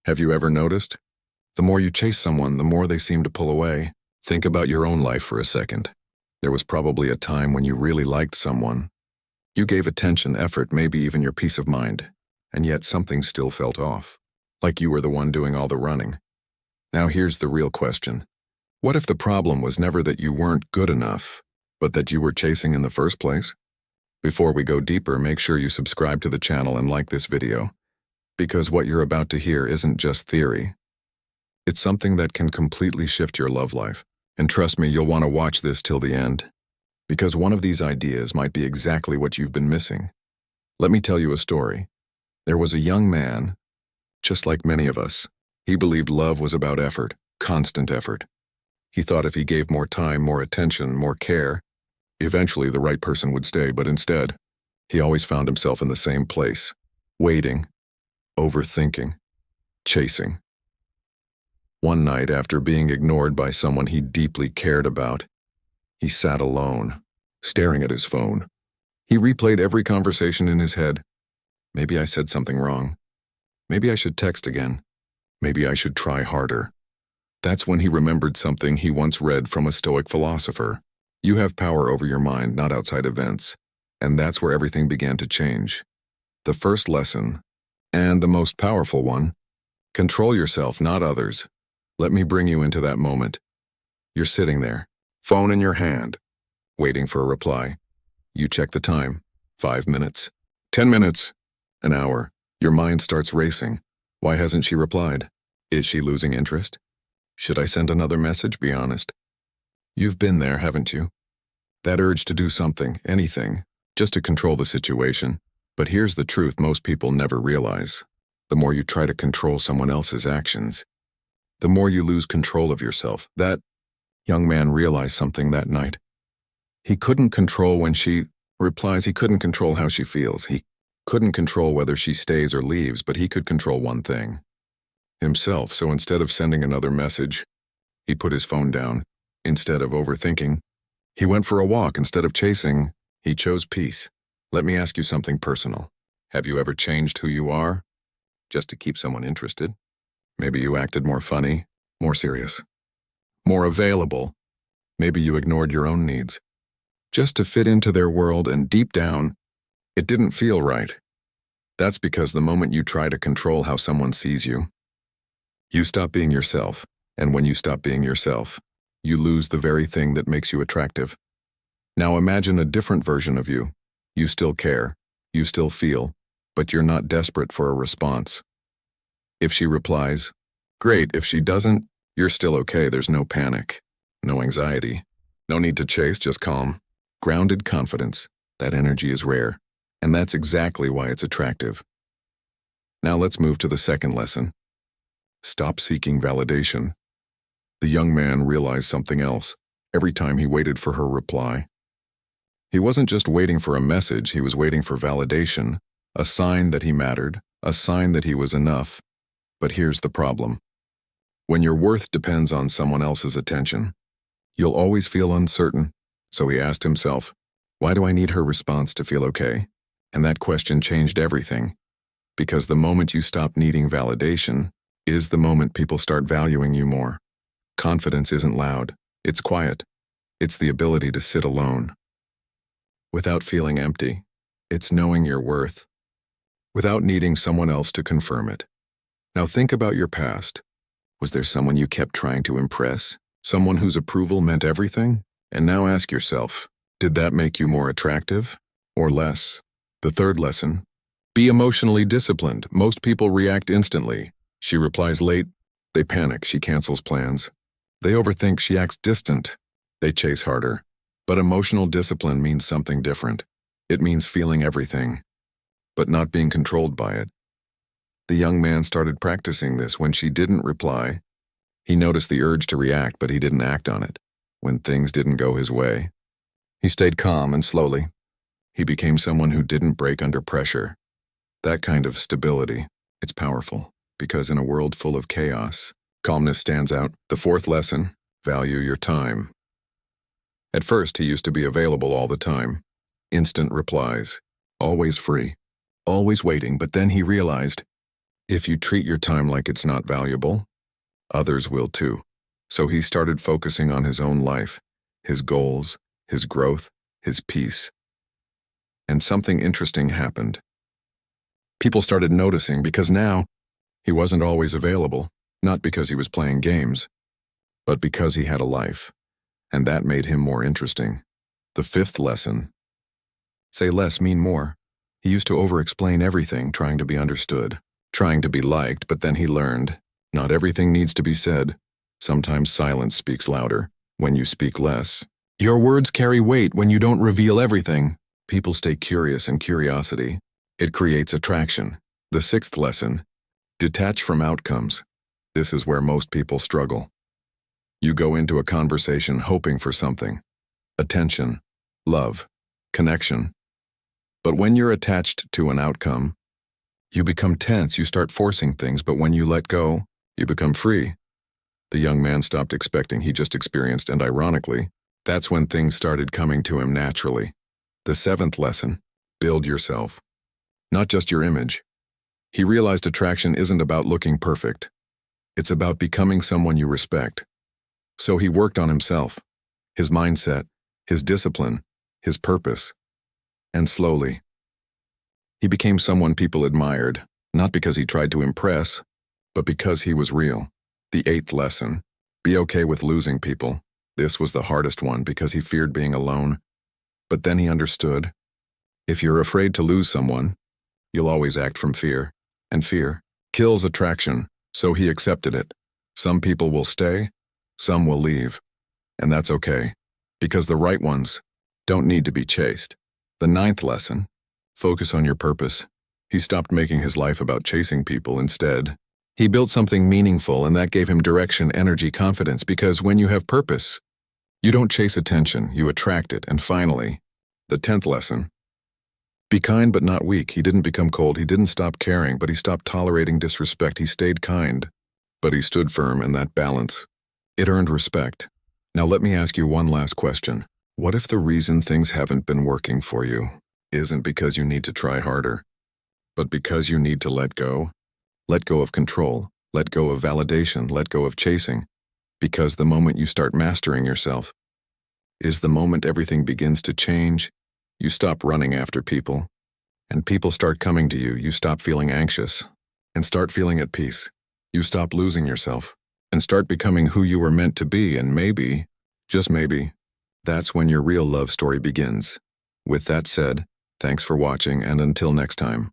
Have you ever noticed? The more you chase someone, the more they seem to pull away. Think about your own life for a second. There was probably a time when you really liked someone. You gave attention, effort, maybe even your peace of mind, and yet something still felt off, like you were the one doing all the running. Now here's the real question. What if the problem was never that you weren't good enough, but that you were chasing in the first place? Before we go deeper, make sure you subscribe to the channel and like this video, because what you're about to hear isn't just theory. It's something that can completely shift your love life. And trust me, you'll want to watch this till the end, because one of these ideas might be exactly what you've been missing. Let me tell you a story. There was a young man, just like many of us. He believed love was about effort, constant effort. He thought if he gave more time, more attention, more care, eventually the right person would stay, but instead, he always found himself in the same place, waiting, overthinking, chasing. One night, after being ignored by someone he deeply cared about, he sat alone, staring at his phone. He replayed every conversation in his head. Maybe I said something wrong. Maybe I should text again. Maybe I should try harder. That's when he remembered something he once read from a Stoic philosopher. You have power over your mind, not outside events. And that's where everything began to change. The first lesson, and the most powerful one, control yourself, not others. Let me bring you into that moment. You're sitting there, phone in your hand, waiting for a reply. You check the time, 5 minutes, 10 minutes, an hour. Your mind starts racing. Why hasn't she replied? Is she losing interest? Should I send another message? Be honest. You've been there, haven't you? That urge to do something, anything, just to control the situation. But here's the truth most people never realize. The more you try to control someone else's actions, the more you lose control of yourself. That young man realized something that night. He couldn't control when she replies. He couldn't control how she feels. He couldn't control whether she stays or leaves, but he could control one thing: himself. So instead of sending another message, he put his phone down. Instead of overthinking, he went for a walk. Instead of chasing, he chose peace. Let me ask you something personal. Have you ever changed who you are just to keep someone interested? Maybe you acted more funny, more serious, more available. Maybe you ignored your own needs, just to fit into their world, and deep down, it didn't feel right. That's because the moment you try to control how someone sees you, you stop being yourself, and when you stop being yourself, you lose the very thing that makes you attractive. Now imagine a different version of you. You still care, you still feel, but you're not desperate for a response. If she replies, great. If she doesn't, you're still okay. There's no panic, no anxiety, no need to chase, just calm, grounded confidence. That energy is rare, and that's exactly why it's attractive. Now let's move to the second lesson. Stop seeking validation. The young man realized something else every time he waited for her reply. He wasn't just waiting for a message, he was waiting for validation, a sign that he mattered, a sign that he was enough. But here's the problem. When your worth depends on someone else's attention, you'll always feel uncertain. So he asked himself, why do I need her response to feel okay? And that question changed everything. Because the moment you stop needing validation is the moment people start valuing you more. Confidence isn't loud, it's quiet. It's the ability to sit alone without feeling empty. It's knowing your worth without needing someone else to confirm it. Now think about your past. Was there someone you kept trying to impress? Someone whose approval meant everything? And now ask yourself, did that make you more attractive or less? The third lesson, be emotionally disciplined. Most people react instantly. She replies late. They panic. She cancels plans. They overthink. She acts distant. They chase harder. But emotional discipline means something different. It means feeling everything, but not being controlled by it. The young man started practicing this. When she didn't reply, he noticed the urge to react, but he didn't act on it. When things didn't go his way, he stayed calm, and slowly, he became someone who didn't break under pressure. That kind of stability, it's powerful, because in a world full of chaos, calmness stands out. The fourth lesson, value your time. At first, he used to be available all the time. Instant replies, always free, always waiting, but then he realized If you treat your time like it's not valuable, others will too. So he started focusing on his own life, his goals, his growth, his peace. And something interesting happened. People started noticing because now he wasn't always available, not because he was playing games, but because he had a life, and that made him more interesting. The fifth lesson: say less, mean more. He used to over-explain everything, trying to be understood, trying to be liked, but then he learned, not everything needs to be said. Sometimes silence speaks louder when you speak less. Your words carry weight when you don't reveal everything. People stay curious, and curiosity, it creates attraction. The sixth lesson: detach from outcomes. This is where most people struggle. You go into a conversation hoping for something: attention, love, connection. But when you're attached to an outcome, you become tense, you start forcing things, but when you let go, you become free. The young man stopped expecting, he just experienced, and ironically, that's when things started coming to him naturally. The seventh lesson: build yourself, not just your image. He realized attraction isn't about looking perfect. It's about becoming someone you respect. So he worked on himself, his mindset, his discipline, his purpose. And slowly, he became someone people admired, not because he tried to impress, but because he was real. The eighth lesson: be okay with losing people. This was the hardest one because he feared being alone. But then he understood. If you're afraid to lose someone, you'll always act from fear. And fear kills attraction, so he accepted it. Some people will stay, some will leave. And that's okay, because the right ones don't need to be chased. The ninth lesson: focus on your purpose. He stopped making his life about chasing people. Instead, he built something meaningful, and that gave him direction, energy, confidence, because when you have purpose, you don't chase attention, you attract it. And finally, the 10th lesson: be kind but not weak. He didn't become cold, he didn't stop caring, but he stopped tolerating disrespect. He stayed kind, but he stood firm, and that balance, it earned respect. Now let me ask you one last question. What if the reason things haven't been working for you isn't because you need to try harder, but because you need to let go? Let go of control, let go of validation, let go of chasing. Because the moment you start mastering yourself is the moment everything begins to change. You stop running after people, and people start coming to you. You stop feeling anxious and start feeling at peace. You stop losing yourself and start becoming who you were meant to be, and maybe, just maybe, that's when your real love story begins. With that said, thanks for watching, and until next time.